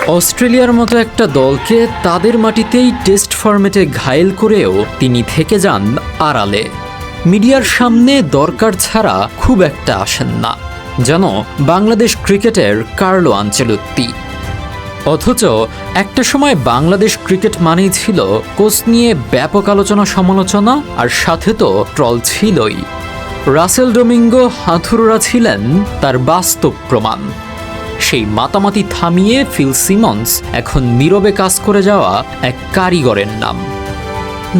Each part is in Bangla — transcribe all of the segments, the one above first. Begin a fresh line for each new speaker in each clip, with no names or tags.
অস্ট্রেলিয়ার মতো একটা দলকে তাদের মাটিতেই টেস্ট ফরম্যাটে ঘায়েল করেও তিনি থেকে যান আড়ালে। মিডিয়ার সামনে দরকার ছাড়া খুব একটা আসেন না, যেন বাংলাদেশ ক্রিকেটের কার্লো আনচেলত্তি। অথচ একটা সময় বাংলাদেশ ক্রিকেট মানেই ছিল কোচ নিয়ে ব্যাপক আলোচনা সমালোচনা, আর সাথে তো ট্রল ছিলই। রাসেল ডোমিঙ্গো হাথুরুরা ছিলেন তার বাস্তব প্রমাণ। সেই মাতামাতি থামিয়ে ফিল সিমন্স এখন নীরবে কাজ করে যাওয়া এক কারিগরের নাম।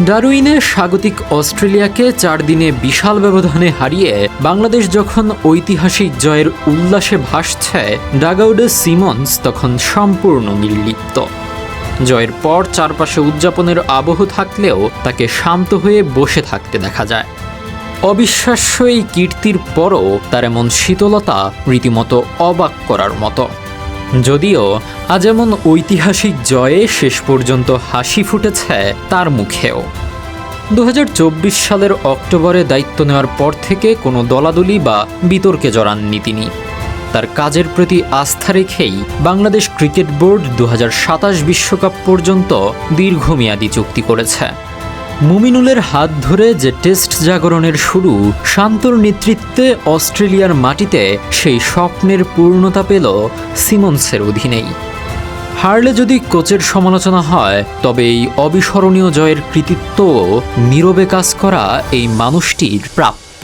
ডারউইনে স্বাগতিক অস্ট্রেলিয়াকে 4 দিনে বিশাল ব্যবধানে হারিয়ে বাংলাদেশ যখন ঐতিহাসিক জয়ের উল্লাসে ভাসছে, ডাগআউটে সিমন্স তখন সম্পূর্ণ নির্লিপ্ত। জয়ের পর চারপাশে উদযাপনের আবহ থাকলেও তাকে শান্ত হয়ে বসে থাকতে দেখা যায়। অবিশ্বাস্য এই কীর্তির পরও তার এমন শীতলতা রীতিমতো অবাক করার মতো। যদিও আজ এমন ঐতিহাসিক জয়ে শেষ পর্যন্ত হাসি ফুটেছে তার মুখেও। 2024 সালের অক্টোবরে দায়িত্ব নেওয়ার পর থেকে কোনো দলাদলি বা বিতর্কে জড়াননি তিনি। তার কাজের প্রতি আস্থা রেখেই বাংলাদেশ ক্রিকেট বোর্ড 2027 বিশ্বকাপ পর্যন্ত দীর্ঘমেয়াদী চুক্তি করেছে। মুমিনুলের হাত ধরে যে টেস্ট জাগরণের শুরু, শান্তর নেতৃত্বে অস্ট্রেলিয়ার মাটিতে সেই স্বপ্নের পূর্ণতা পেল সিমন্সের অধীনেই। হারলে যদি কোচের সমালোচনা হয়, তবে এই অবিস্মরণীয় জয়ের কৃতিত্বও নীরবে কাজ করা এই মানুষটির প্রাপ্য।